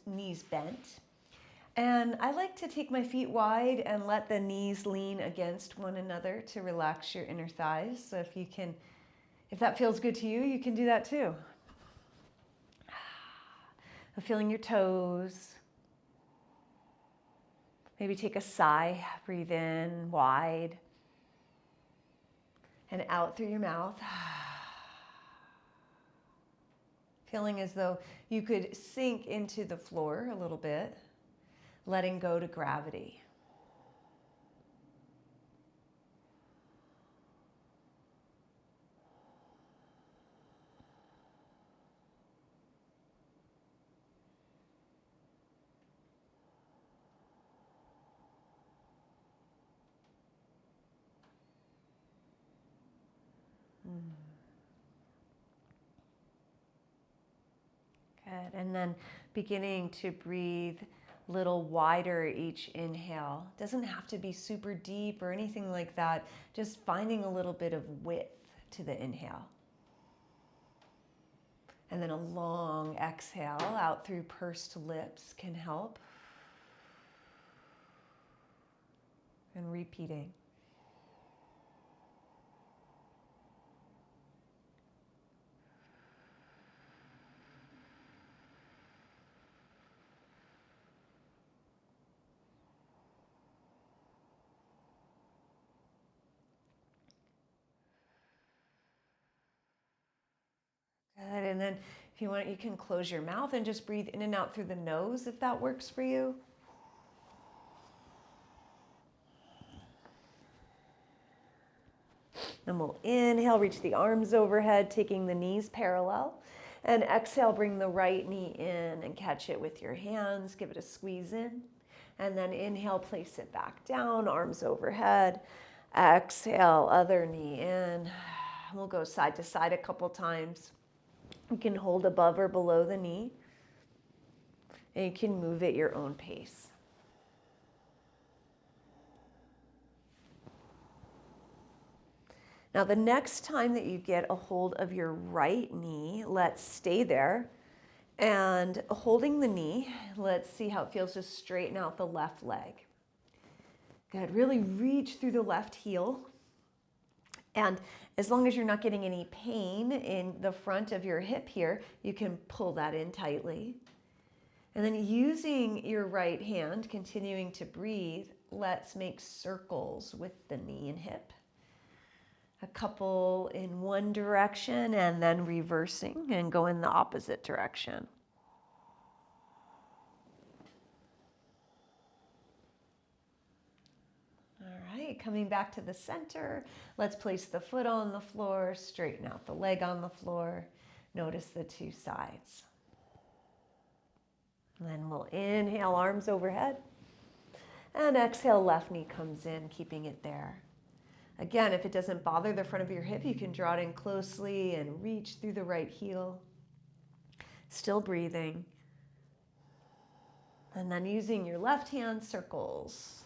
knees bent. And I like to take my feet wide and let the knees lean against one another to relax your inner thighs. So if that feels good to you, you can do that too. Feeling your toes. Maybe take a sigh, breathe in wide and out through your mouth. Feeling as though you could sink into the floor a little bit, letting go to gravity. Good. And then beginning to breathe a little wider each inhale. Doesn't have to be super deep or anything like that. Just finding a little bit of width to the inhale. And then a long exhale out through pursed lips can help. And repeating. Good. And then if you want, you can close your mouth and just breathe in and out through the nose if that works for you. And we'll inhale, reach the arms overhead, taking the knees parallel. And exhale, bring the right knee in and catch it with your hands. Give it a squeeze in. And then inhale, place it back down, arms overhead. Exhale, other knee in. We'll go side to side a couple times. You can hold above or below the knee. And you can move at your own pace. Now, the next time that you get a hold of your right knee, let's stay there. And holding the knee, let's see how it feels to straighten out the left leg. Good. Really reach through the left heel. And as long as you're not getting any pain in the front of your hip here, you can pull that in tightly. And then using your right hand, continuing to breathe, let's make circles with the knee and hip. A couple in one direction and then reversing and go in the opposite direction. All right, coming back to the center, let's place the foot on the floor, straighten out the leg on the floor. Notice the two sides. And then we'll inhale, arms overhead. And exhale, left knee comes in, keeping it there. Again, if it doesn't bother the front of your hip, you can draw it in closely and reach through the right heel. Still breathing. And then using your left hand, circles.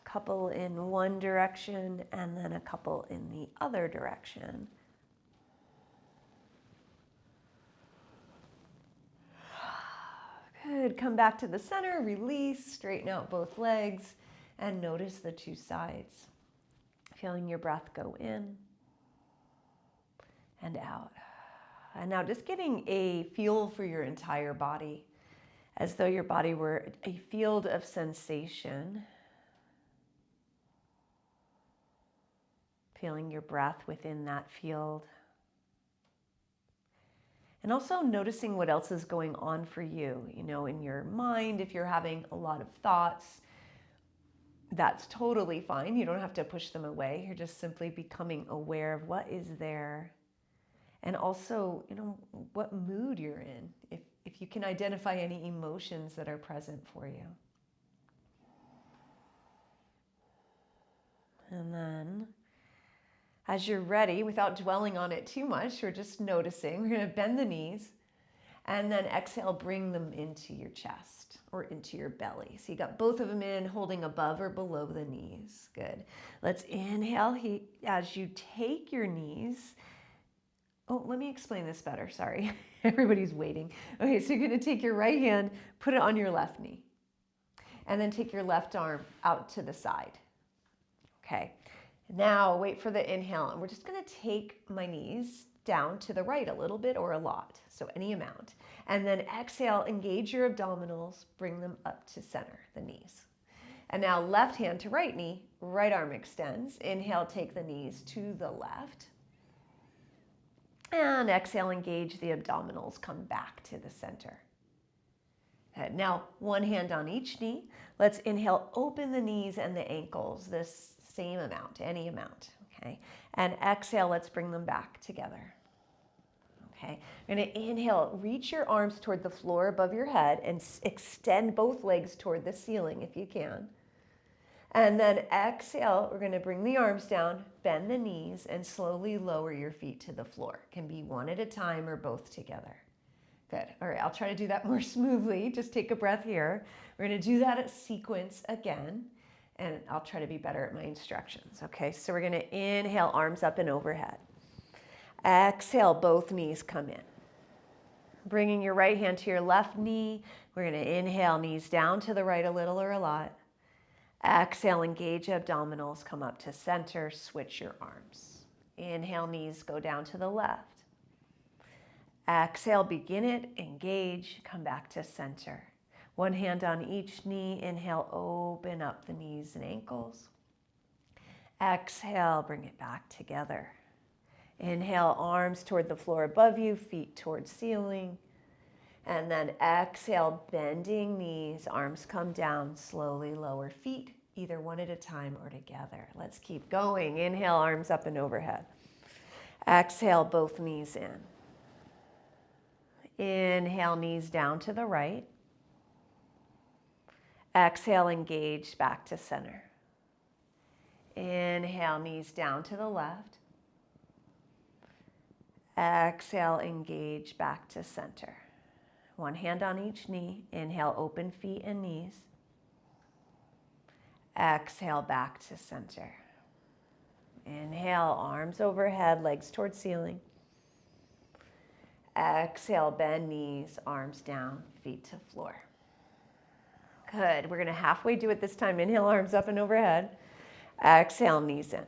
A couple in one direction and then a couple in the other direction. Good. Come back to the center, release, straighten out both legs, and notice the two sides. Feeling your breath go in and out. And now just getting a feel for your entire body, as though your body were a field of sensation. Feeling your breath within that field. And also noticing what else is going on for you, in your mind. If you're having a lot of thoughts, that's totally fine. You don't have to push them away. You're just simply becoming aware of what is there. And also, what mood you're in. If you can identify any emotions that are present for you. And then, as you're ready, without dwelling on it too much, or just noticing, we're going to bend the knees and then exhale, bring them into your chest or into your belly. So you got both of them in, holding above or below the knees. Good. Let's inhale as you take your knees, Oh, let me explain this better. Sorry. Everybody's waiting. Okay, so you're going to take your right hand, put it on your left knee, and then take your left arm out to the side. Okay. Now wait for the inhale, and we're just going to take my knees down to the right a little bit or a lot, so any amount. And then exhale, engage your abdominals, bring them up to center, the knees. And now left hand to right knee, right arm extends. Inhale, take the knees to the left. And exhale, engage the abdominals, come back to the center. Good. Now, one hand on each knee. Let's inhale, open the knees and the ankles, this same amount, any amount, okay? And exhale, let's bring them back together. Okay, you're going to inhale, reach your arms toward the floor above your head and extend both legs toward the ceiling if you can. And then exhale, we're going to bring the arms down, bend the knees, and slowly lower your feet to the floor. It can be one at a time or both together. Good. All right, I'll try to do that more smoothly. Just take a breath here. We're going to do that at sequence again, and I'll try to be better at my instructions. Okay, so we're going to inhale, arms up and overhead. Exhale, both knees come in. Bringing your right hand to your left knee, we're going to inhale, knees down to the right a little or a lot. Exhale, engage abdominals, come up to center, switch your arms. Inhale, knees go down to the left. Exhale, begin it, engage, come back to center. One hand on each knee, inhale, open up the knees and ankles. Exhale, bring it back together. Inhale, arms toward the floor above you, feet toward ceiling. And then exhale, bending knees, arms come down, slowly lower feet, either one at a time or together. Let's keep going. Inhale, arms up and overhead. Exhale, both knees in. Inhale, knees down to the right. Exhale, engage back to center. Inhale, knees down to the left. Exhale, engage back to center. One hand on each knee. Inhale, open feet and knees. Exhale, back to center. Inhale, arms overhead, legs toward ceiling. Exhale, bend knees, arms down, feet to floor. Good. We're going to halfway do it this time. Inhale, arms up and overhead. Exhale, knees in.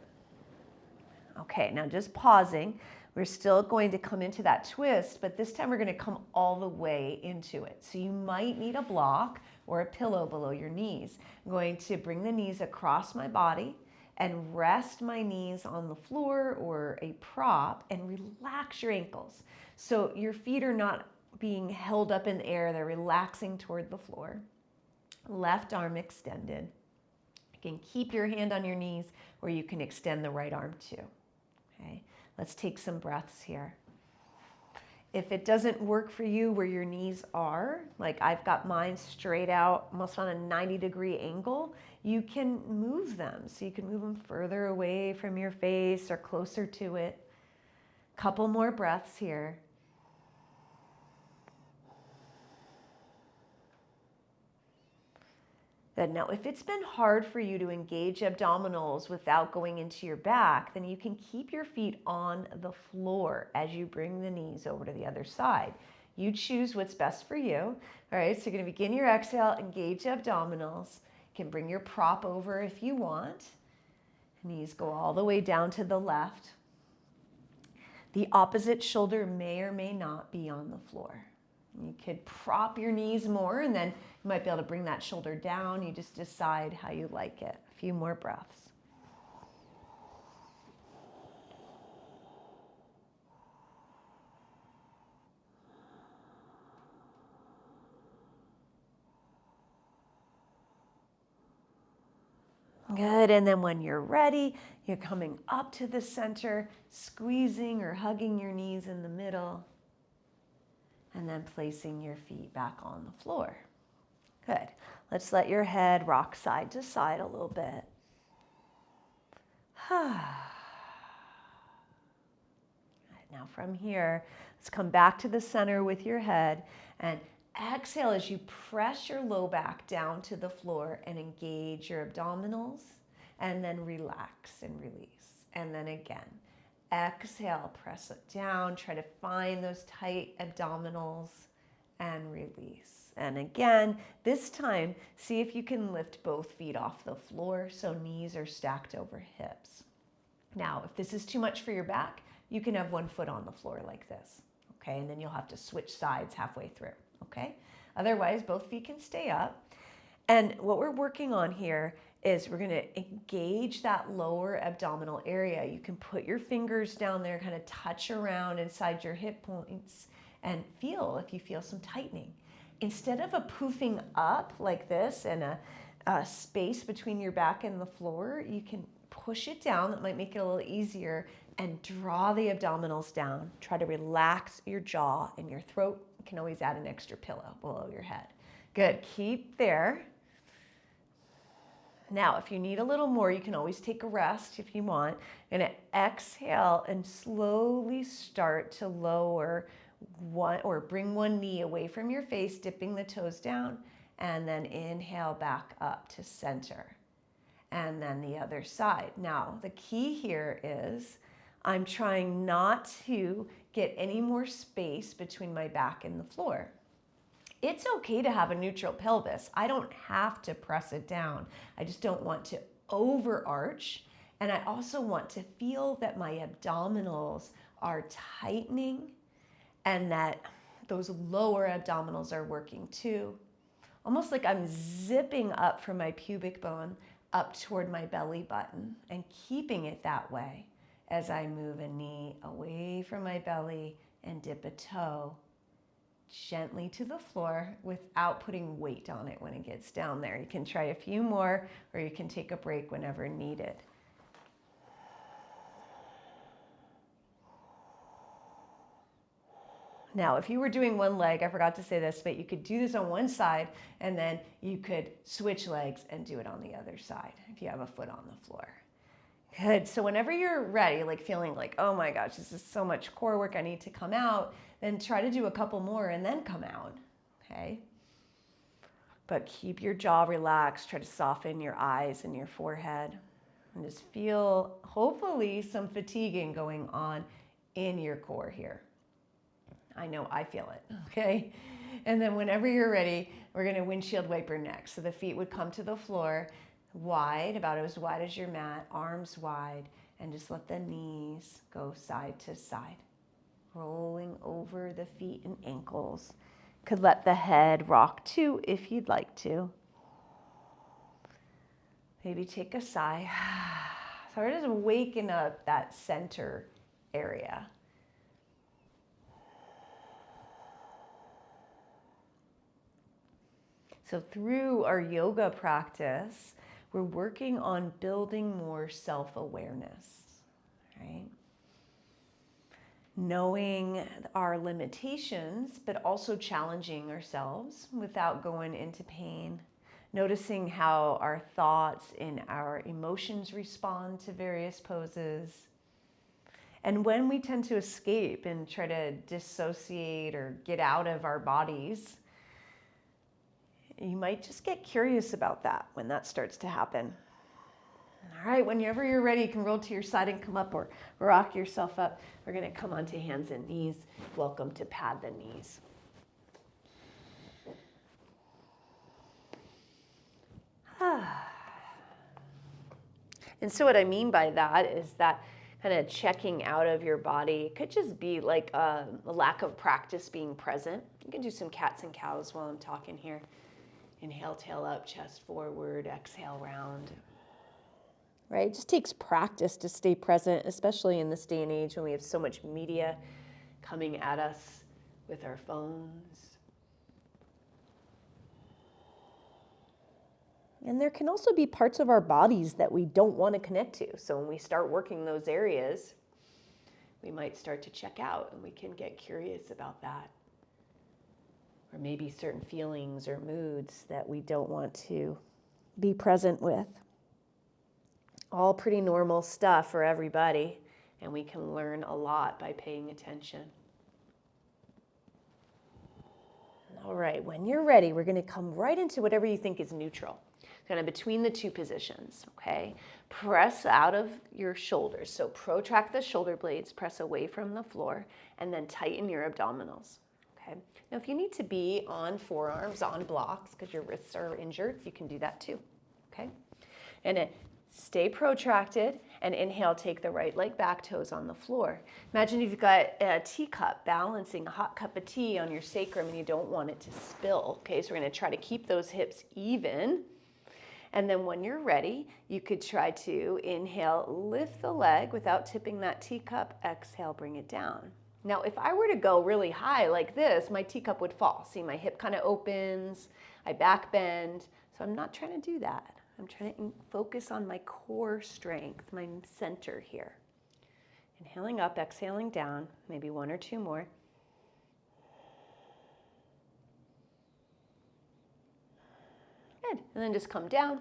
Okay, now just pausing. We're still going to come into that twist, but this time we're going to come all the way into it. So you might need a block or a pillow below your knees. I'm going to bring the knees across my body and rest my knees on the floor or a prop and relax your ankles. So your feet are not being held up in the air, they're relaxing toward the floor. Left arm extended. You can keep your hand on your knees or you can extend the right arm too. Okay. Let's take some breaths here. If it doesn't work for you where your knees are, like I've got mine straight out, almost on a 90-degree angle, you can move them. So you can move them further away from your face or closer to it. Couple more breaths here. Good. Now, if it's been hard for you to engage abdominals without going into your back, then you can keep your feet on the floor as you bring the knees over to the other side. You choose what's best for you. All right, so you're going to begin your exhale, engage abdominals. You can bring your prop over if you want. Knees go all the way down to the left. The opposite shoulder may or may not be on the floor. You could prop your knees more and then you might be able to bring that shoulder down. You just decide how you like it. A few more breaths. Good, and then when you're ready, you're coming up to the center, squeezing or hugging your knees in the middle. And then placing your feet back on the floor. Good. Let's let your head rock side to side a little bit. Now from here, let's come back to the center with your head and exhale as you press your low back down to the floor and engage your abdominals and then relax and release. And then again, exhale, press it down. Try to find those tight abdominals and release. And again, this time, see if you can lift both feet off the floor so knees are stacked over hips. Now, if this is too much for your back, you can have one foot on the floor like this, okay? And then you'll have to switch sides halfway through, okay? Otherwise, both feet can stay up. And what we're working on here is we're gonna engage that lower abdominal area. You can put your fingers down there, kind of touch around inside your hip points and feel if you feel some tightening. Instead of a poofing up like this and a space between your back and the floor, you can push it down. That might make it a little easier, and draw the abdominals down. Try to relax your jaw and your throat. You can always add an extra pillow below your head. Good, keep there. Now, if you need a little more, you can always take a rest if you want. And exhale and slowly start to lower one or bring one knee away from your face, dipping the toes down, and then inhale back up to center. And then the other side. Now, the key here is I'm trying not to get any more space between my back and the floor. It's okay to have a neutral pelvis. I don't have to press it down. I just don't want to overarch. And I also want to feel that my abdominals are tightening and that those lower abdominals are working too. Almost like I'm zipping up from my pubic bone up toward my belly button and keeping it that way as I move a knee away from my belly and dip a toe gently to the floor without putting weight on it when it gets down there. You can try a few more, or you can take a break whenever needed. Now, if you were doing one leg, I forgot to say this, but you could do this on one side and then you could switch legs and do it on the other side if you have a foot on the floor. Good. So whenever you're ready, like feeling like, oh my gosh, this is so much core work, I need to come out, then try to do a couple more and then come out, okay? But keep your jaw relaxed. Try to soften your eyes and your forehead. And just feel, hopefully, some fatiguing going on in your core here. I know I feel it, okay? And then whenever you're ready, we're gonna windshield wiper next. So the feet would come to the floor, wide, about as wide as your mat, arms wide, and just let the knees go side to side, rolling over the feet and ankles. Could let the head rock too if you'd like to. Maybe take a sigh. So we're just waking up that center area. So through our yoga practice, we're working on building more self-awareness, right? Knowing our limitations, but also challenging ourselves without going into pain. Noticing how our thoughts and our emotions respond to various poses. And when we tend to escape and try to dissociate or get out of our bodies, you might just get curious about that when that starts to happen. All right, whenever you're ready, you can roll to your side and come up or rock yourself up. We're gonna come onto hands and knees. Welcome to pad the knees. And so what I mean by that is that kind of checking out of your body. It could just be like a lack of practice being present. You can do some cats and cows while I'm talking here. Inhale, tail up, chest forward, exhale, round. Right? It just takes practice to stay present, especially in this day and age when we have so much media coming at us with our phones. And there can also be parts of our bodies that we don't want to connect to. So when we start working those areas, we might start to check out and we can get curious about that. Or maybe certain feelings or moods that we don't want to be present with. All pretty normal stuff for everybody, and we can learn a lot by paying attention. All right, when you're ready, we're going to come right into whatever you think is neutral. kind of between the two positions, okay? Press out of your shoulders. So protract the shoulder blades, press away from the floor, and then tighten your abdominals, okay? Now, if you need to be on forearms, on blocks, because your wrists are injured, you can do that too, okay? And then stay protracted, and inhale, take the right leg back, toes on the floor. Imagine you've got a teacup balancing a hot cup of tea on your sacrum and you don't want it to spill, okay? So we're gonna try to keep those hips even. And then when you're ready, you could try to inhale, lift the leg without tipping that teacup, exhale, bring it down. Now, if I were to go really high like this, my teacup would fall. See, my hip kind of opens, I back bend, so I'm not trying to do that. I'm trying to focus on my core strength, my center here. Inhaling up, exhaling down, maybe one or two more. Good, and then just come down.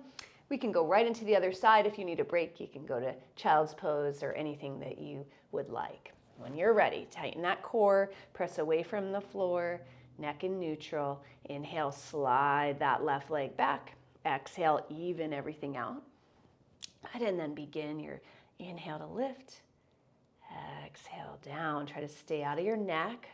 We can go right into the other side. If you need a break, you can go to child's pose or anything that you would like. When you're ready, tighten that core, press away from the floor, neck in neutral. Inhale, slide that left leg back. Exhale, even everything out. And then begin your inhale to lift. Exhale down. Try to stay out of your neck.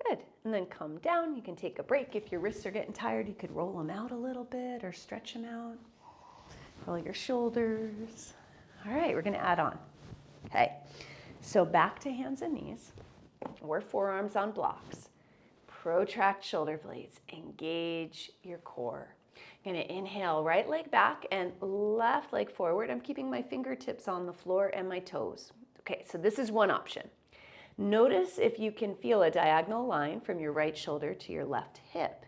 Good. And then come down. You can take a break. If your wrists are getting tired, you could roll them out a little bit or stretch them out. Roll your shoulders. All right, we're going to add on. Okay, so back to hands and knees or forearms on blocks. Protract shoulder blades. Engage your core. You're going to inhale, right leg back and left leg forward. I'm keeping my fingertips on the floor and my toes. Okay, so this is one option. Notice if you can feel a diagonal line from your right shoulder to your left hip.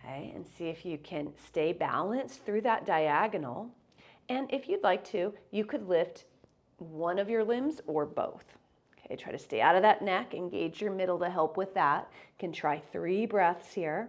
Okay, and see if you can stay balanced through that diagonal. And if you'd like to, you could lift one of your limbs or both. Okay, try to stay out of that neck, engage your middle to help with that. You can try 3 breaths here.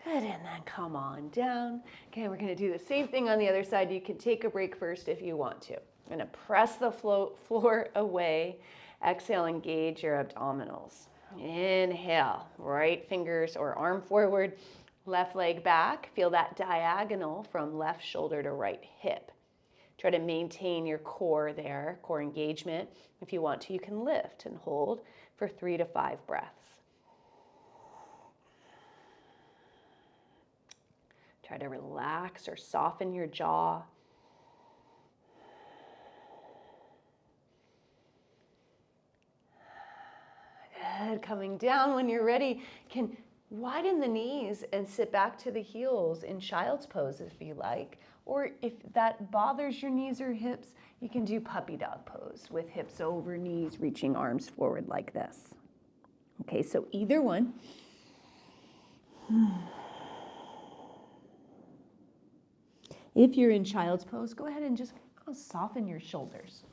Good, and then come on down. Okay, we're gonna do the same thing on the other side. You can take a break first if you want to. I'm gonna press the floor away. Exhale, engage your abdominals. Inhale, right fingers or arm forward, left leg back. Feel that diagonal from left shoulder to right hip. Try to maintain your core there, core engagement. If you want to, you can lift and hold for 3 to 5 breaths. Try to relax or soften your jaw. Good, coming down when you're ready. Can widen the knees and sit back to the heels in child's pose if you like. Or if that bothers your knees or hips, you can do puppy dog pose with hips over knees, reaching arms forward like this. Okay, so either one. If you're in child's pose, go ahead and just soften your shoulders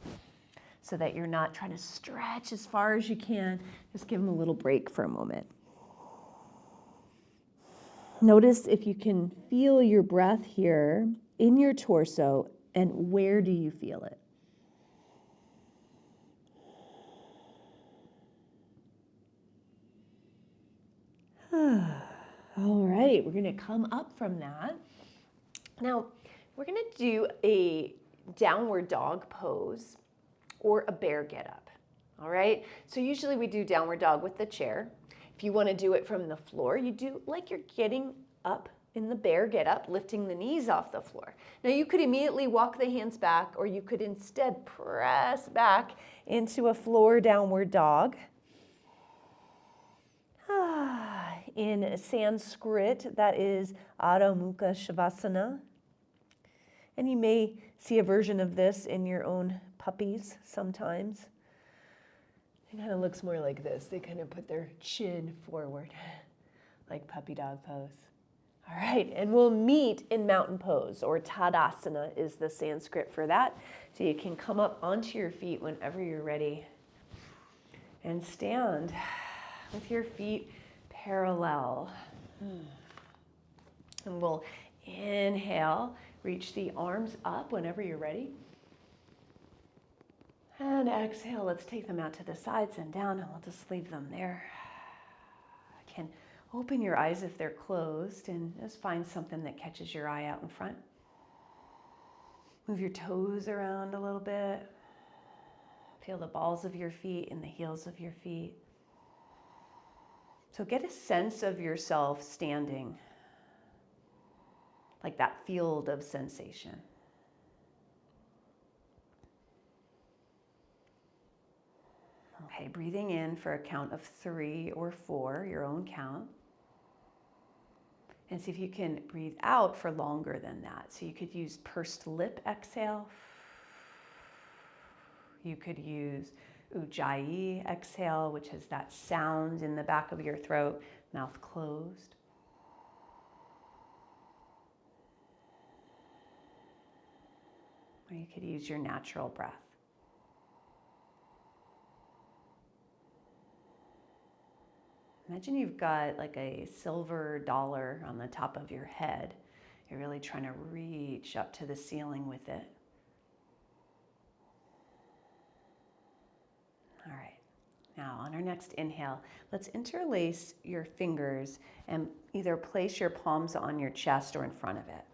so that you're not trying to stretch as far as you can. Just give them a little break for a moment. Notice if you can feel your breath here in your torso, and where do you feel it? All right, we're gonna come up from that. Now, we're gonna do a downward dog pose or a bear get up, all right? So usually we do downward dog with the chair. If you wanna do it from the floor, you do like you're getting up in the bear get up, lifting the knees off the floor. Now you could immediately walk the hands back, or you could instead press back into a floor downward dog. In Sanskrit, that is Adho Mukha Shavasana. And you may see a version of this in your own puppies sometimes. It kind of looks more like this. They kind of put their chin forward, like puppy dog pose. All right, and we'll meet in mountain pose, or Tadasana is the Sanskrit for that. So you can come up onto your feet whenever you're ready and stand. with your feet parallel. And we'll inhale, reach the arms up whenever you're ready. And exhale, let's take them out to the sides and down, and we'll just leave them there. You can open your eyes if they're closed and just find something that catches your eye out in front. Move your toes around a little bit. Feel the balls of your feet and the heels of your feet. So get a sense of yourself standing, like that field of sensation. Okay, breathing in for a count of 3 or 4, your own count. And see if you can breathe out for longer than that. So you could use pursed lip exhale. You could use ujjayi exhale, which is that sound in the back of your throat, mouth closed. Or you could use your natural breath. Imagine you've got like a silver dollar on the top of your head. You're really trying to reach up to the ceiling with it. All right. Now on our next inhale, let's interlace your fingers and either place your palms on your chest or in front of it.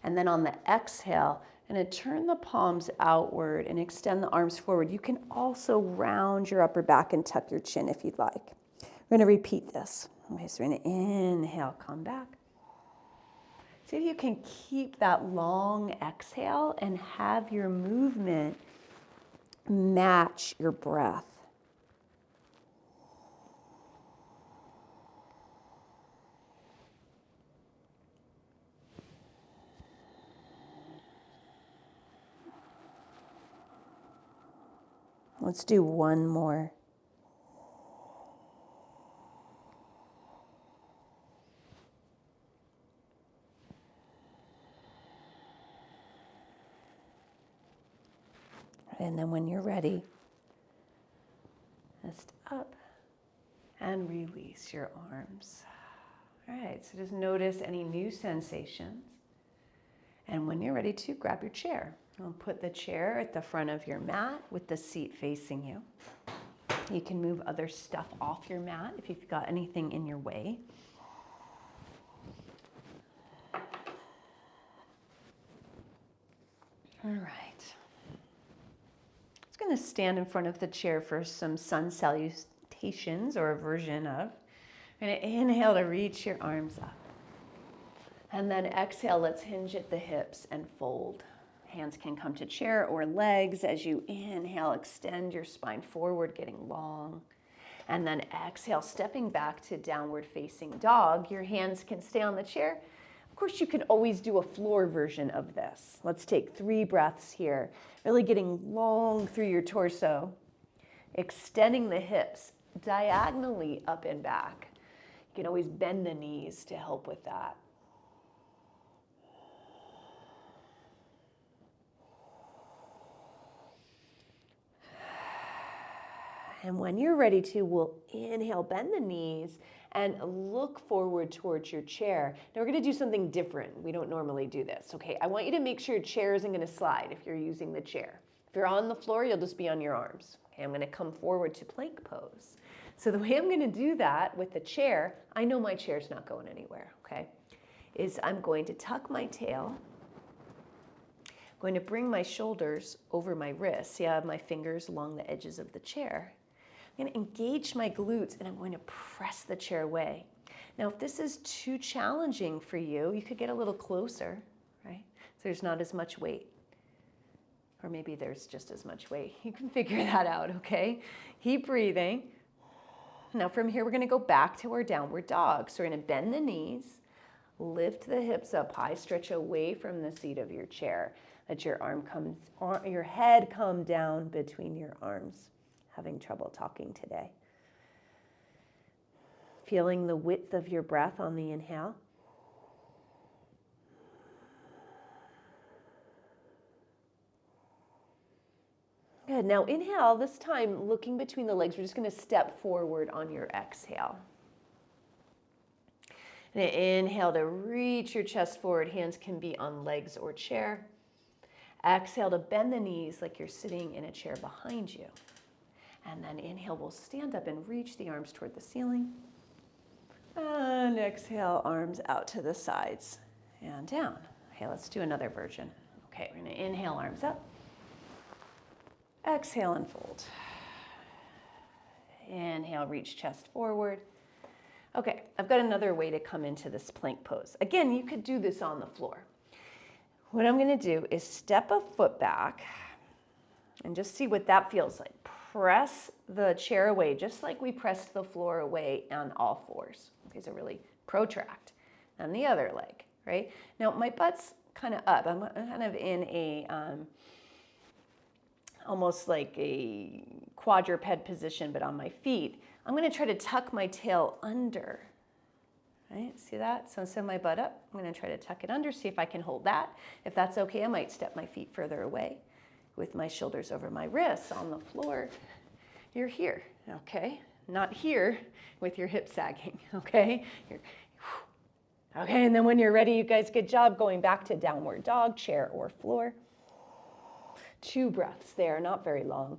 And then on the exhale, I'm going to turn the palms outward and extend the arms forward. You can also round your upper back and tuck your chin if you'd like. We're going to repeat this. Okay, so we're going to inhale, come back. See if you can keep that long exhale and have your movement match your breath. Let's do one more. And then when you're ready, just up and release your arms. All right, so just notice any new sensations. And when you're ready to, grab your chair. I'll put the chair at the front of your mat with the seat facing you. You can move other stuff off your mat if you've got anything in your way. All right. Going to stand in front of the chair for some sun salutations or a version of. I'm going to inhale to reach your arms up. And then exhale, let's hinge at the hips and fold. Hands can come to chair or legs. As you inhale, extend your spine forward, getting long. And then exhale, stepping back to downward facing dog. Your hands can stay on the chair. Of course, you can always do a floor version of this. Let's take 3 breaths here. Really getting long through your torso. Extending the hips diagonally up and back. You can always bend the knees to help with that. And when you're ready to, we'll inhale, bend the knees, and look forward towards your chair. Now we're going to do something different. We don't normally do this, okay? I want you to make sure your chair isn't going to slide if you're using the chair. If you're on the floor, you'll just be on your arms. Okay, I'm going to come forward to plank pose. So the way I'm going to do that with the chair, I know my chair's not going anywhere, okay, is I'm going to tuck my tail. I'm going to bring my shoulders over my wrists. See, I have my fingers along the edges of the chair. I'm going to engage my glutes and I'm going to press the chair away. Now, if this is too challenging for you, you could get a little closer, right? So there's not as much weight. Or maybe there's just as much weight. You can figure that out, okay? Keep breathing. Now from here, we're going to go back to our downward dog. So we're going to bend the knees, lift the hips up high, stretch away from the seat of your chair. Let your your head come down between your arms. Having trouble talking today. Feeling the width of your breath on the inhale. Good. Now inhale, this time looking between the legs. We're just going to step forward on your exhale. And inhale to reach your chest forward. Hands can be on legs or chair. Exhale to bend the knees like you're sitting in a chair behind you. And then inhale, we'll stand up and reach the arms toward the ceiling. And exhale, arms out to the sides and down. Okay, let's do another version. Okay, we're going to inhale, arms up. Exhale and fold. Inhale, reach chest forward. Okay, I've got another way to come into this plank pose. Again, you could do this on the floor. What I'm going to do is step a foot back and just see what that feels like. Press the chair away, just like we pressed the floor away on all fours. Okay, so really protract. And the other leg, right? Now, my butt's kind of up. I'm kind of in a, almost like a quadruped position, but on my feet. I'm going to try to tuck my tail under. Right, see that? So send my butt up. I'm going to try to tuck it under, see if I can hold that. If that's okay, I might step my feet further away with my shoulders over my wrists on the floor. You're here, okay? Not here with your hips sagging, okay? Okay, and then when you're ready, you guys, good job going back to downward dog, chair or floor. 2 breaths there, not very long.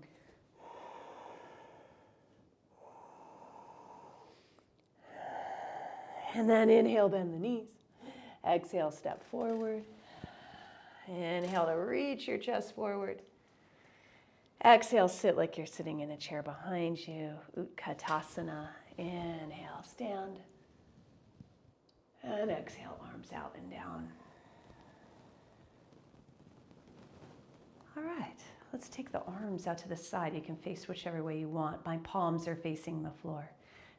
And then inhale, bend the knees. Exhale, step forward. Inhale to reach your chest forward. Exhale, sit like you're sitting in a chair behind you. Utkatasana. Inhale, stand. And exhale, arms out and down. All right, let's take the arms out to the side. You can face whichever way you want. My palms are facing the floor.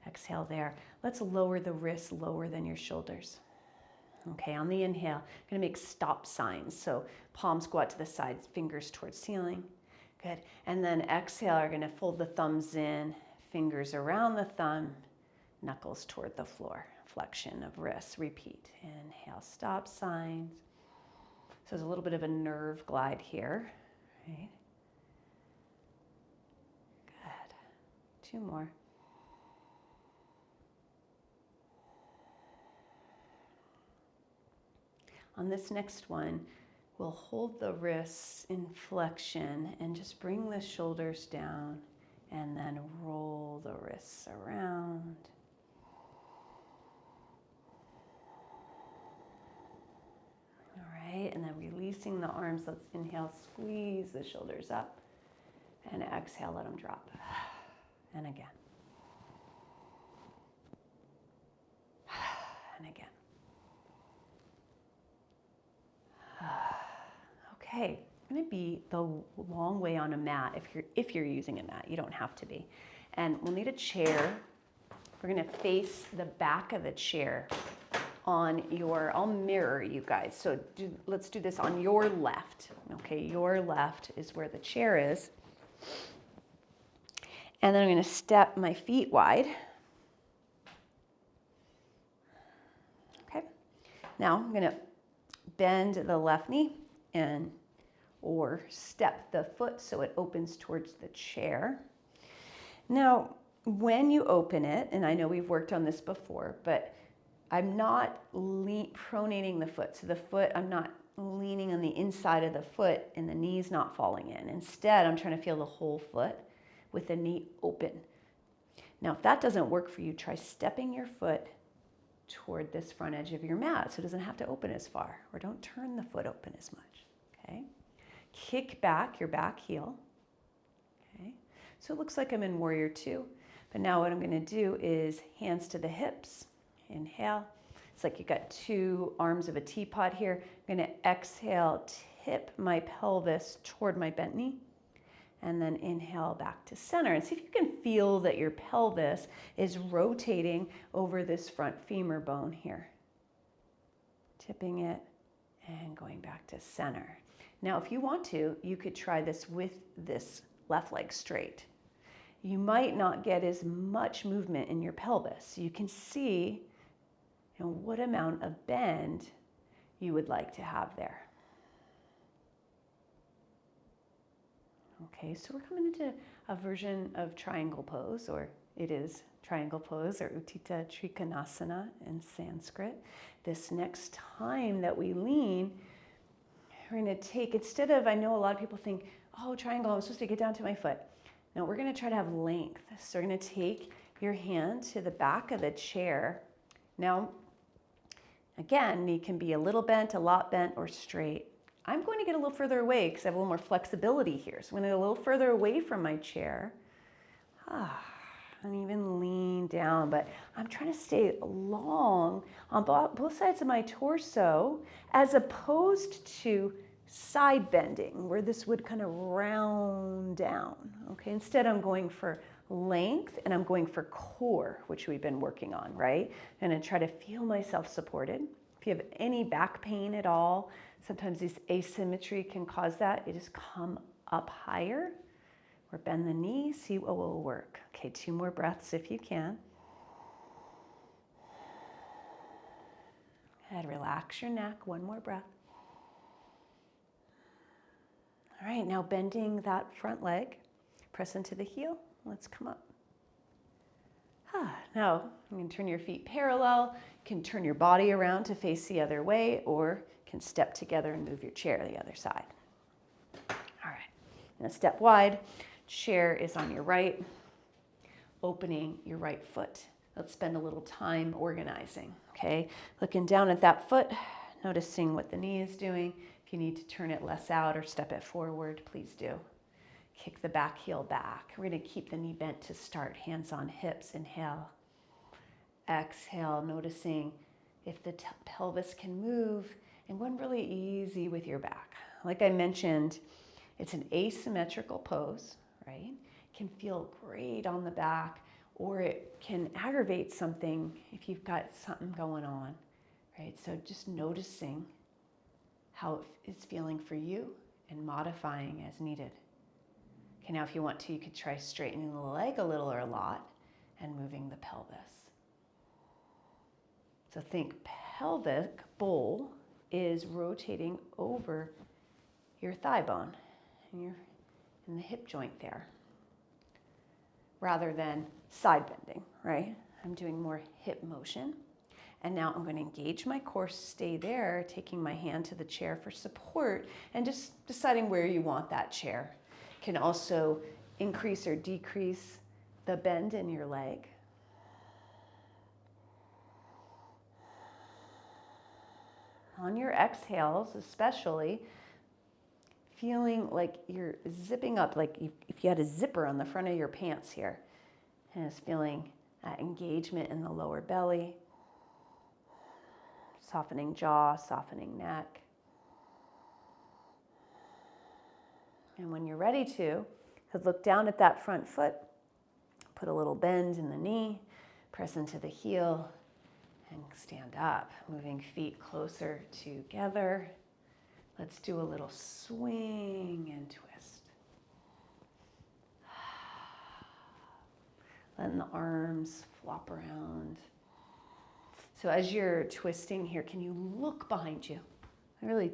Exhale there. Let's lower the wrists lower than your shoulders. Okay, on the inhale, I'm going to make stop signs. So palms go out to the sides, fingers towards ceiling. Good. And then exhale, we're going to fold the thumbs in, fingers around the thumb, knuckles toward the floor. Flexion of wrists. Repeat. Inhale, stop signs. So there's a little bit of a nerve glide here. Right? Good. 2 more. On this next one, we'll hold the wrists in flexion and just bring the shoulders down and then roll the wrists around. All right, and then releasing the arms. Let's inhale, squeeze the shoulders up, and exhale, let them drop. And again. And again. Okay, I'm going to be the long way on a mat if you're using a mat. You don't have to be. And we'll need a chair. We're going to face the back of the chair on your, I'll mirror you guys. So let's do this on your left. Okay, your left is where the chair is. And then I'm going to step my feet wide. Okay, now I'm going to bend the left knee and or step the foot so it opens towards the chair. Now, when you open it, and I know we've worked on this before, but I'm not pronating the foot. So the foot, I'm not leaning on the inside of the foot and the knee's not falling in. Instead, I'm trying to feel the whole foot with the knee open. Now, if that doesn't work for you, try stepping your foot toward this front edge of your mat so it doesn't have to open as far, or don't turn the foot open as much, okay? Kick back your back heel, okay? So it looks like I'm in Warrior Two, but now what I'm gonna do is hands to the hips, inhale. It's like you got 2 arms of a teapot here. I'm gonna exhale, tip my pelvis toward my bent knee, and then inhale back to center. And see if you can feel that your pelvis is rotating over this front femur bone here. Tipping it and going back to center. Now, if you want to, you could try this with this left leg straight. You might not get as much movement in your pelvis. You can see, what amount of bend you would like to have there. Okay, so we're coming into a version of triangle pose, or it is triangle pose, or Utthita Trikonasana in Sanskrit. This next time that we lean, we're going to take, instead of, I know a lot of people think, oh, triangle, I'm supposed to get down to my foot. No, we're going to try to have length. So we're going to take your hand to the back of the chair. Now, again, knee can be a little bent, a lot bent, or straight. I'm going to get a little further away because I have a little more flexibility here. So I'm going to get a little further away from my chair. And even lean down, but I'm trying to stay long on both sides of my torso as opposed to side bending where this would kind of round down. Okay, instead I'm going for length and I'm going for core, which we've been working on, right? And I try to feel myself supported. If you have any back pain at all, sometimes this asymmetry can cause that. You just come up higher or bend the knee, see what will work. Okay, 2 more breaths if you can. And relax your neck, 1 more breath. All right, now bending that front leg, press into the heel, let's come up. Now, you can turn your feet parallel, you can turn your body around to face the other way, or you can step together and move your chair to the other side. All right, now step wide, chair is on your right, opening your right foot. Let's spend a little time organizing, okay? Looking down at that foot, noticing what the knee is doing. If you need to turn it less out or step it forward, please do. Kick the back heel back. We're going to keep the knee bent to start. Hands on hips. Inhale. Exhale, noticing if the pelvis can move, and one really easy with your back. Like I mentioned, it's an asymmetrical pose, right? It can feel great on the back, or it can aggravate something if you've got something going on, right? So just noticing how it's feeling for you and modifying as needed. Okay, now if you want to, you could try straightening the leg a little or a lot and moving the pelvis. So think pelvic bowl is rotating over your thigh bone and you're in the hip joint there, rather than side bending, right? I'm doing more hip motion. And now I'm going to engage my core, stay there, taking my hand to the chair for support, and just deciding where you want that chair. Can also increase or decrease the bend in your leg. On your exhales, especially, feeling like you're zipping up, like if you had a zipper on the front of your pants here, and it's feeling that engagement in the lower belly, softening jaw, softening neck. And when you're ready to, look down at that front foot, put a little bend in the knee, press into the heel, and stand up, moving feet closer together. Let's do a little swing and twist. Letting the arms flop around. So as you're twisting here, can you look behind you? Really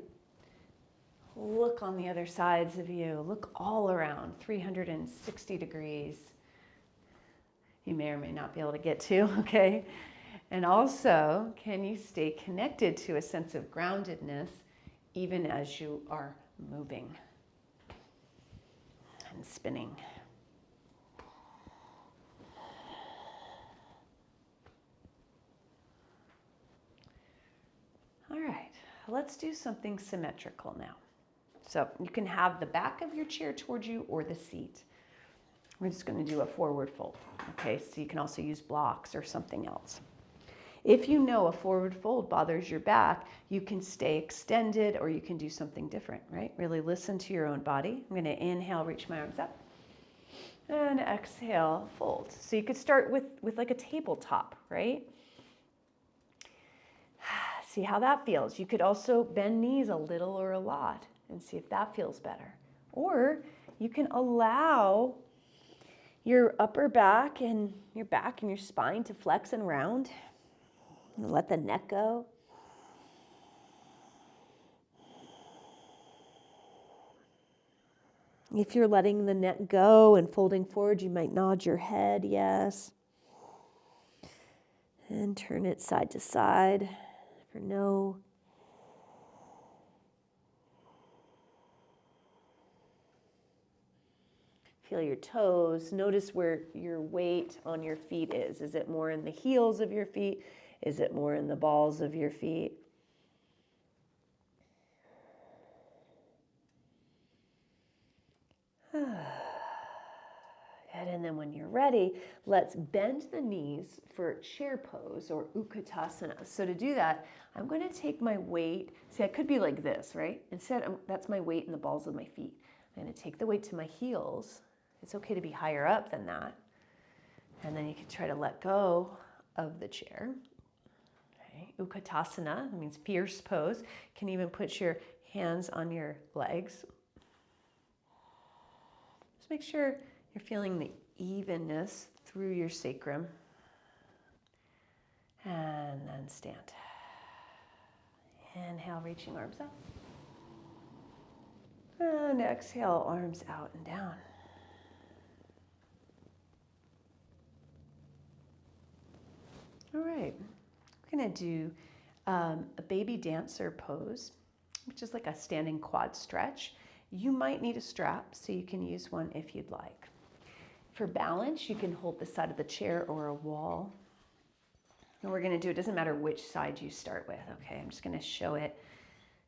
look on the other sides of you. Look all around, 360 degrees. You may or may not be able to get to, okay? And also, can you stay connected to a sense of groundedness even as you are moving and spinning? All right, let's do something symmetrical now. So you can have the back of your chair towards you or the seat. We're just going to do a forward fold, okay? So you can also use blocks or something else. If you know a forward fold bothers your back, you can stay extended or you can do something different, right? Really listen to your own body. I'm going to inhale, reach my arms up, and exhale, fold. So you could start with like a tabletop, right? See how that feels. You could also bend knees a little or a lot and see if that feels better. Or you can allow your upper back and your spine to flex and round. And let the neck go. If you're letting the neck go and folding forward, you might nod your head, yes. And turn it side to side for no. Feel your toes. Notice where your weight on your feet is. Is it more in the heels of your feet? Is it more in the balls of your feet? And then when you're ready, let's bend the knees for chair pose or Utkatasana. So to do that, I'm going to take my weight. See, I could be like this, right? Instead, that's my weight in the balls of my feet. I'm going to take the weight to my heels. It's okay to be higher up than that. And then you can try to let go of the chair. Okay. Utkatasana means fierce pose. You can even put your hands on your legs. Just make sure you're feeling the evenness through your sacrum. And then stand. Inhale, reaching arms up. And exhale, arms out and down. All right, we're going to do a baby dancer pose, which is like a standing quad stretch. You might need a strap, so you can use one if you'd like. For balance, you can hold the side of the chair or a wall. And we're going to do, it doesn't matter which side you start with, okay? I'm just going to show it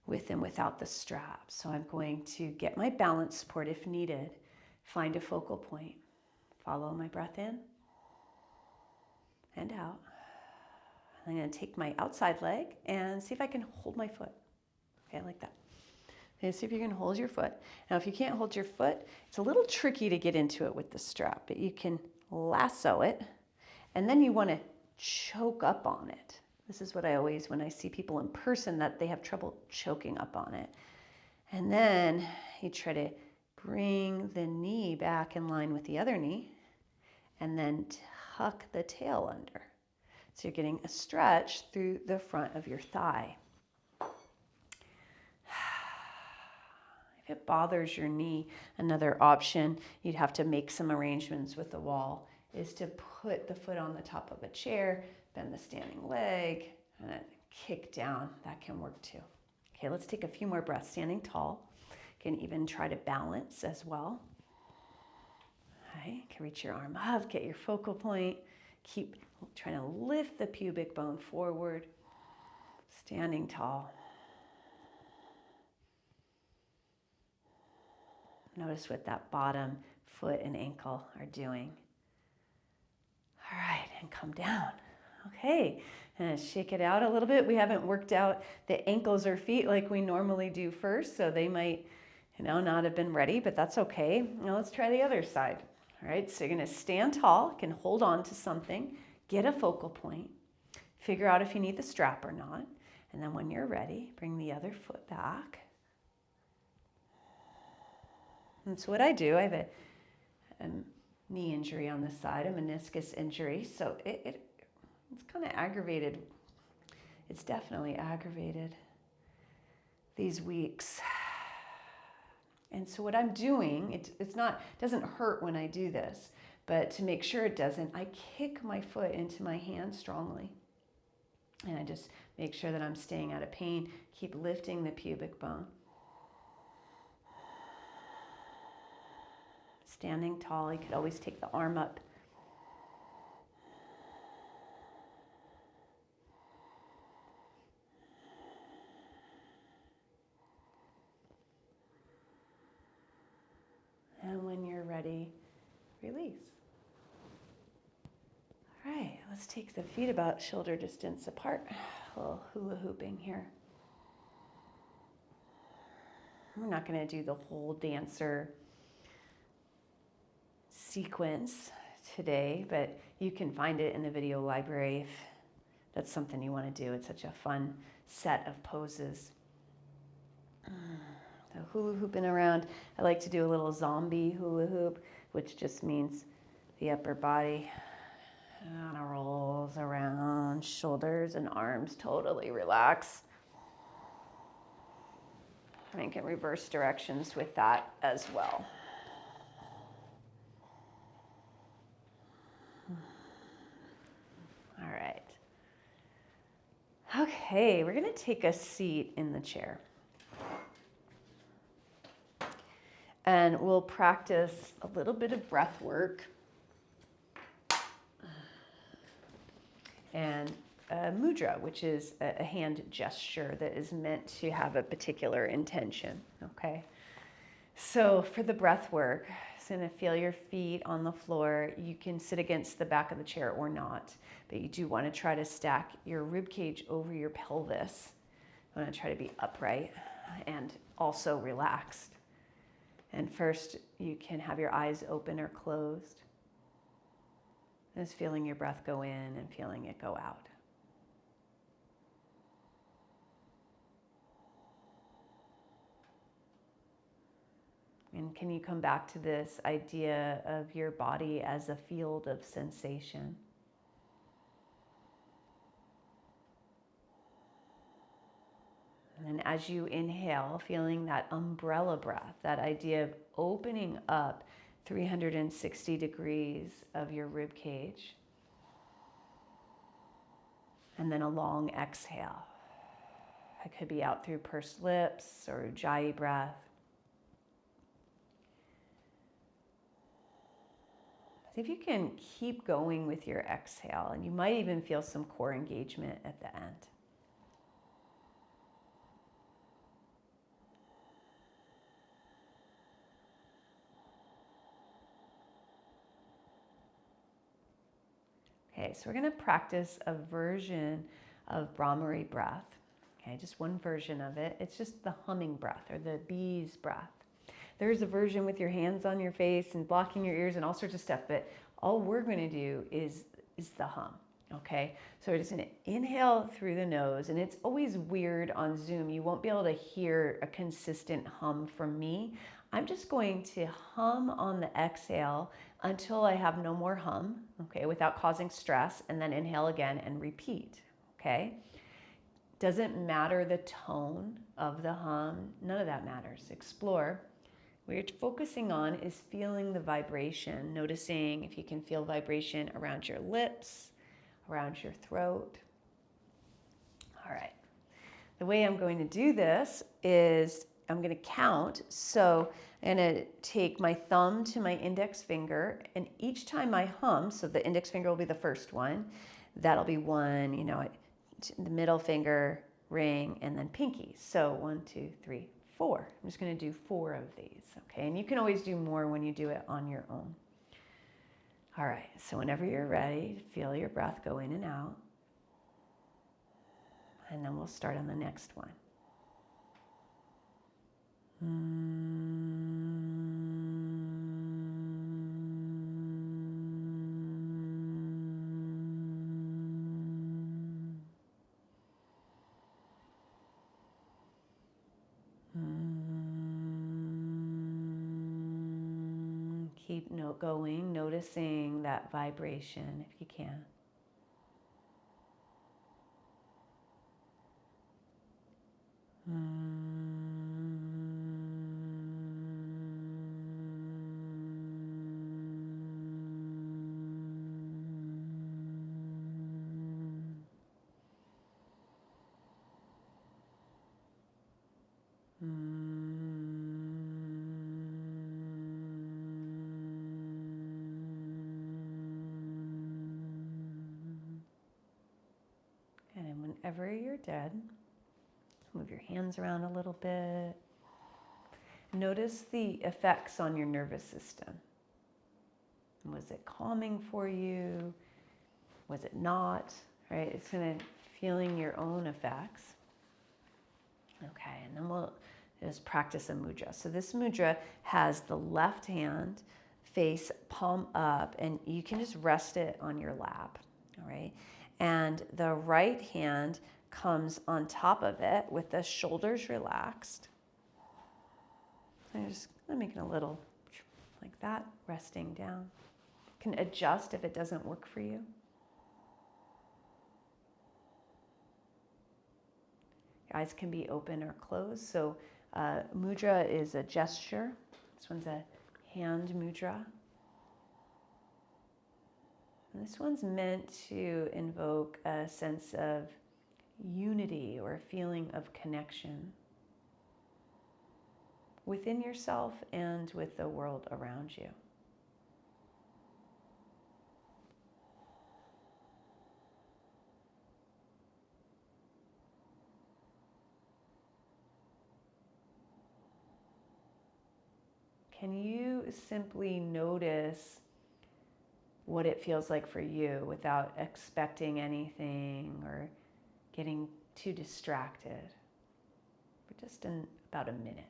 with and without the strap. So I'm going to get my balance support if needed, find a focal point, follow my breath in and out. I'm going to take my outside leg and see if I can hold my foot. Okay, like that. Okay, see if you can hold your foot. Now, if you can't hold your foot, it's a little tricky to get into it with the strap, but you can lasso it, and then you want to choke up on it. This is what I always, when I see people in person, that they have trouble choking up on it. And then you try to bring the knee back in line with the other knee, and then tuck the tail under. So you're getting a stretch through the front of your thigh. If it bothers your knee, another option, you'd have to make some arrangements with the wall, is to put the foot on the top of a chair, bend the standing leg, and then kick down. That can work too. Okay, let's take a few more breaths. Standing tall. You can even try to balance as well. Okay, you can reach your arm up, get your focal point. Keep trying to lift the pubic bone forward. Standing tall. Notice what that bottom foot and ankle are doing. All right, and come down. Okay, and shake it out a little bit. We haven't worked out the ankles or feet like we normally do first, so they might, not have been ready, but that's okay. Now let's try the other side. All right, so you're gonna stand tall, can hold on to something, get a focal point, figure out if you need the strap or not, and then when you're ready, bring the other foot back. And so what I do, I have a knee injury on this side, a meniscus injury, so it's kind of aggravated. It's definitely aggravated these weeks. And so what I'm doing, doesn't hurt when I do this, but to make sure it doesn't, I kick my foot into my hand strongly. And I just make sure that I'm staying out of pain, keep lifting the pubic bone. Standing tall, you could always take the arm up. And when you're ready, release. All right, let's take the feet about shoulder distance apart. A little hula hooping here. We're not going to do the whole dancer sequence today, but you can find it in the video library if that's something you want to do. It's such a fun set of poses. So hula hooping around. I like to do a little zombie hula hoop, which just means the upper body kind of rolls around, shoulders and arms totally relax. And you can reverse directions with that as well. Okay, we're going to take a seat in the chair. And we'll practice a little bit of breath work and a mudra, which is a hand gesture that is meant to have a particular intention, okay? So for the breath work, it's going to feel your feet on the floor. You can sit against the back of the chair or not, but you do want to try to stack your rib cage over your pelvis. You want to try to be upright and also relaxed. And first, you can have your eyes open or closed. Just feeling your breath go in and feeling it go out. And can you come back to this idea of your body as a field of sensation? And then as you inhale, feeling that umbrella breath, that idea of opening up 360 degrees of your rib cage. And then a long exhale. It could be out through pursed lips or ujjayi breath. See if you can keep going with your exhale, and you might even feel some core engagement at the end. Okay, so we're going to practice a version of Brahmari breath. Okay, just one version of it. It's just the humming breath or the bee's breath. There's a version with your hands on your face and blocking your ears and all sorts of stuff, but all we're going to do is the hum. Okay, so we're just going to inhale through the nose, and it's always weird on Zoom. You won't be able to hear a consistent hum from me. I'm just going to hum on the exhale until I have no more hum, okay, without causing stress, and then inhale again and repeat, okay? Doesn't matter the tone of the hum, none of that matters. Explore. What you're focusing on is feeling the vibration, noticing if you can feel vibration around your lips, around your throat. All right. The way I'm going to do this is I'm going to count. So I'm going to take my thumb to my index finger, and each time I hum, so the index finger will be the first one, that'll be one, the middle finger, ring, and then pinky. So 1, 2, 3, 4. I'm just going to do 4 of these, okay? And you can always do more when you do it on your own. All right, so whenever you're ready, feel your breath go in and out. And then we'll start on the next one. Keep going, noticing that vibration if you can. And whenever you're dead, move your hands around a little bit. Notice the effects on your nervous system. Was it calming for you? Was it not? Right? It's going to feeling your own effects. Okay, and then we'll just practice a mudra. So this mudra has the left hand face palm up, and you can just rest it on your lap. All right, and the right hand comes on top of it with the shoulders relaxed. So I'm just making a little like that, resting down. You can adjust if it doesn't work for you. Your eyes can be open or closed. So mudra is a gesture. This one's a hand mudra. And this one's meant to invoke a sense of unity or a feeling of connection within yourself and with the world around you. Can you simply notice what it feels like for you without expecting anything or getting too distracted for just about a minute?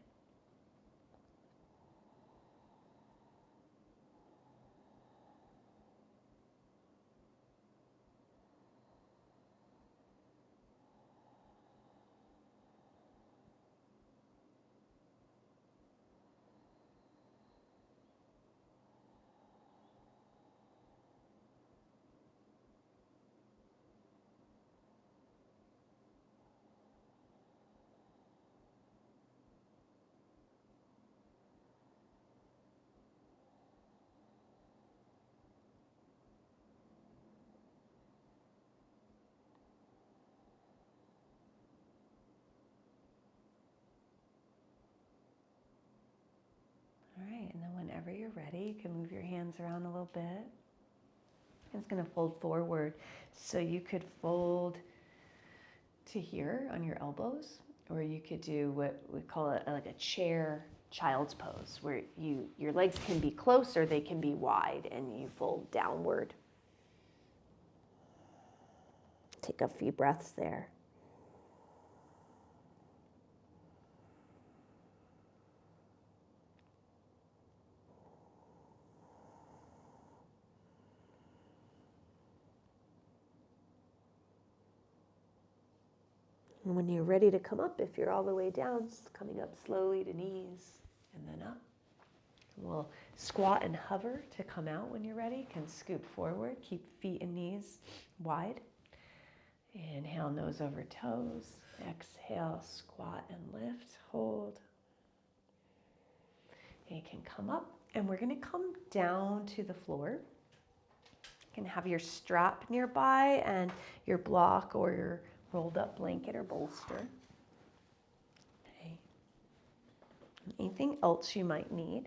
All right, and then whenever you're ready, you can move your hands around a little bit. It's going to fold forward. So you could fold to here on your elbows, or you could do what we call it like a chair child's pose, where your legs can be close or they can be wide, and you fold downward. Take a few breaths there. And when you're ready to come up, if you're all the way down, coming up slowly to knees and then up. We'll squat and hover to come out when you're ready. You can scoop forward, keep feet and knees wide. Inhale, nose over toes. Exhale, squat and lift, hold. And you can come up, and we're going to come down to the floor. You can have your strap nearby and your block or your rolled up blanket or bolster. Okay. Anything else you might need.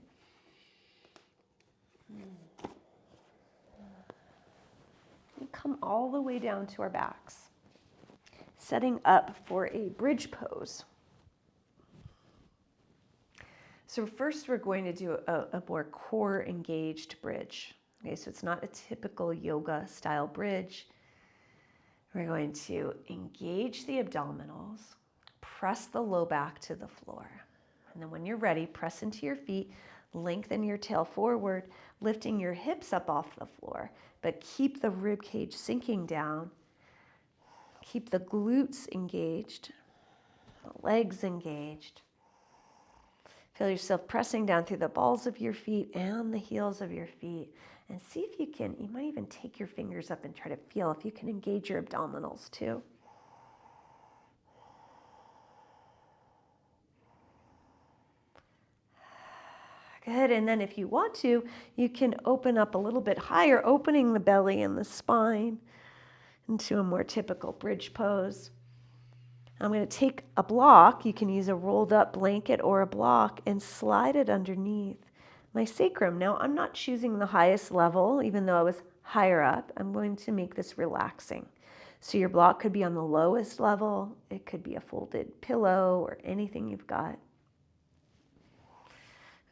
We come all the way down to our backs, setting up for a bridge pose. So first we're going to do a more core engaged bridge. Okay, so it's not a typical yoga style bridge. We're going to engage the abdominals, press the low back to the floor. And then when you're ready, press into your feet, lengthen your tail forward, lifting your hips up off the floor, but keep the rib cage sinking down. Keep the glutes engaged, the legs engaged. Feel yourself pressing down through the balls of your feet and the heels of your feet. And see if you might even take your fingers up and try to feel if you can engage your abdominals too. Good, and then if you want to, you can open up a little bit higher, opening the belly and the spine into a more typical bridge pose. I'm going to take a block. You can use a rolled up blanket or a block and slide it underneath my sacrum. Now, I'm not choosing the highest level, even though I was higher up. I'm going to make this relaxing. So your block could be on the lowest level. It could be a folded pillow or anything you've got.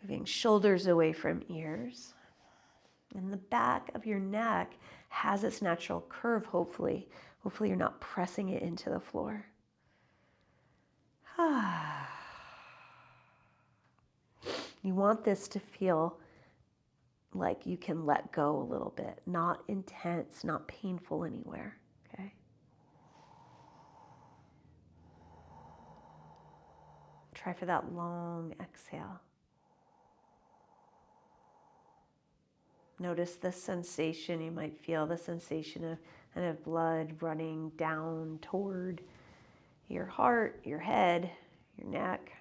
Moving shoulders away from ears. And the back of your neck has its natural curve, hopefully. Hopefully you're not pressing it into the floor. You want this to feel like you can let go a little bit, not intense, not painful anywhere, okay? Try for that long exhale. Notice the sensation. You might feel the sensation of kind of blood running down toward your heart, your head, your neck.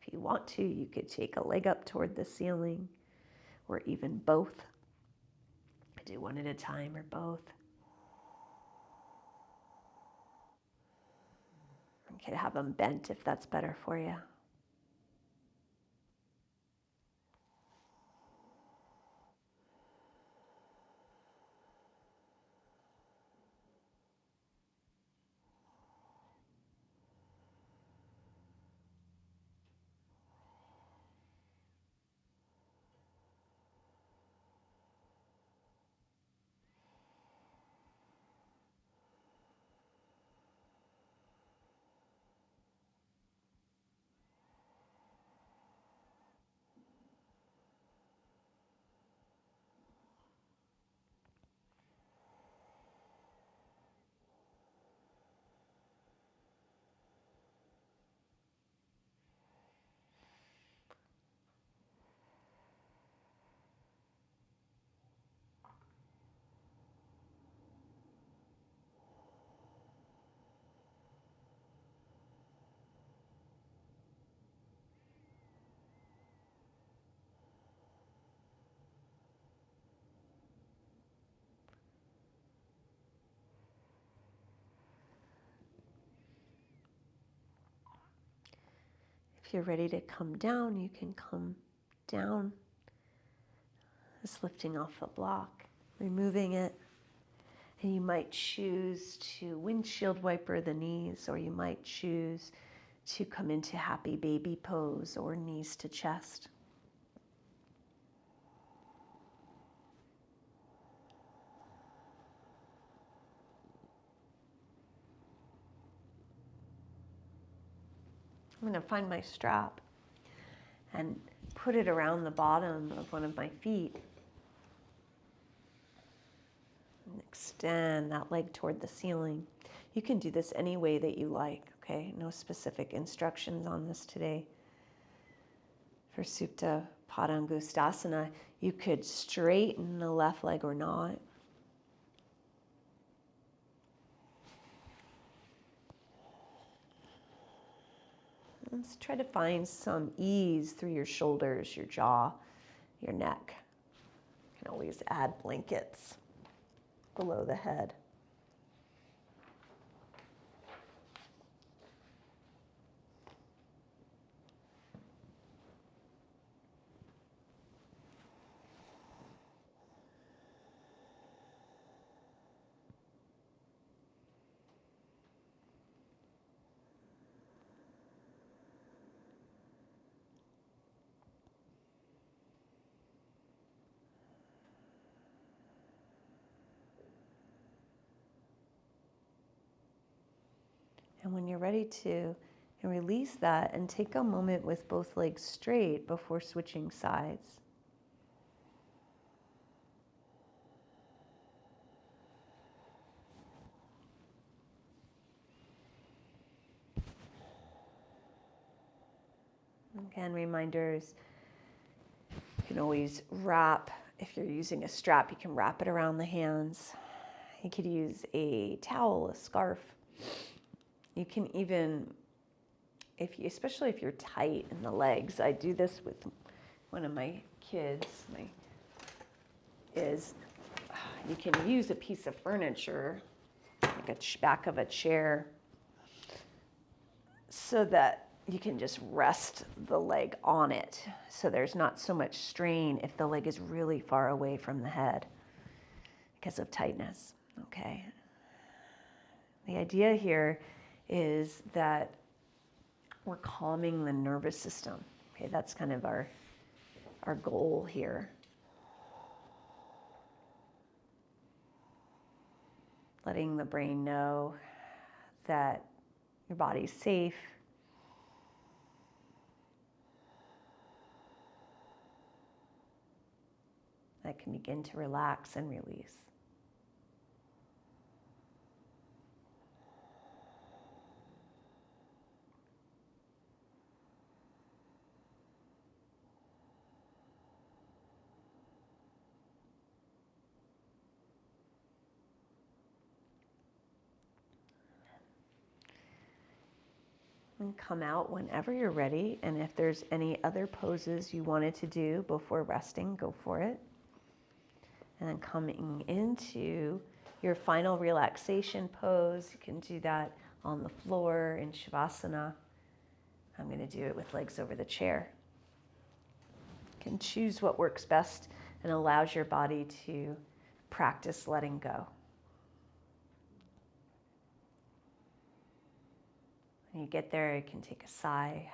If you want to, you could take a leg up toward the ceiling, or even both. Do one at a time or both. You could have them bent if that's better for you. If you're ready to come down, you can come down, just lifting off the block, removing it. And you might choose to windshield wiper the knees, or you might choose to come into happy baby pose or knees to chest. I'm going to find my strap and put it around the bottom of one of my feet. And extend that leg toward the ceiling. You can do this any way that you like, okay? No specific instructions on this today. For Supta Padangustasana, you could straighten the left leg or not. Let's try to find some ease through your shoulders, your jaw, your neck. You can always add blankets below the head. And when you're ready to, release that and take a moment with both legs straight before switching sides. Again, reminders, you can always wrap, if you're using a strap, you can wrap it around the hands. You could use a towel, a scarf. You can even, especially if you're tight in the legs, I do this with one of my kids, you can use a piece of furniture, like a back of a chair, so that you can just rest the leg on it. So there's not so much strain if the leg is really far away from the head because of tightness, okay? The idea here is that we're calming the nervous system. Okay, that's kind of our goal here. Letting the brain know that your body's safe. That can begin to relax and release. And come out whenever you're ready. And if there's any other poses you wanted to do before resting, go for it. And then coming into your final relaxation pose, you can do that on the floor in Shavasana. I'm going to do it with legs over the chair. You can choose what works best and allows your body to practice letting go. When you get there, you can take a sigh.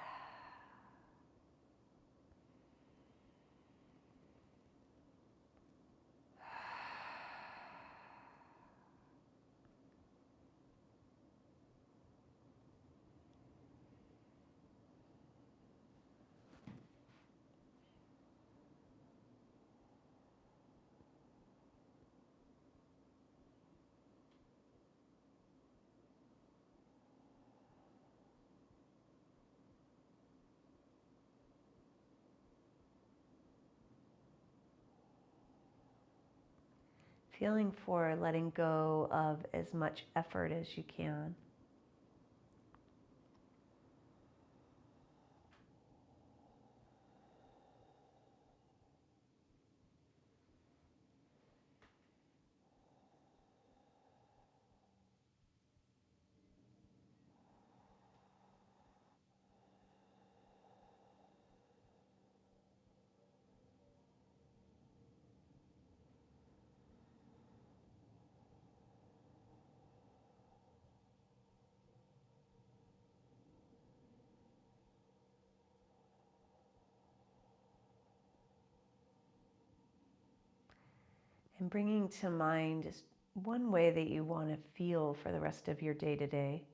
Feeling for letting go of as much effort as you can. And bringing to mind just one way that you want to feel for the rest of your day to day.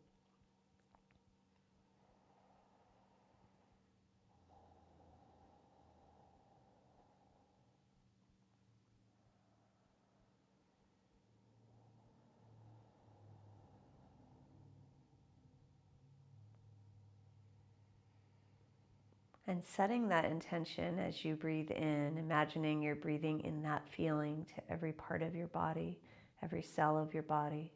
And setting that intention as you breathe in, imagining you're breathing in that feeling to every part of your body, every cell of your body.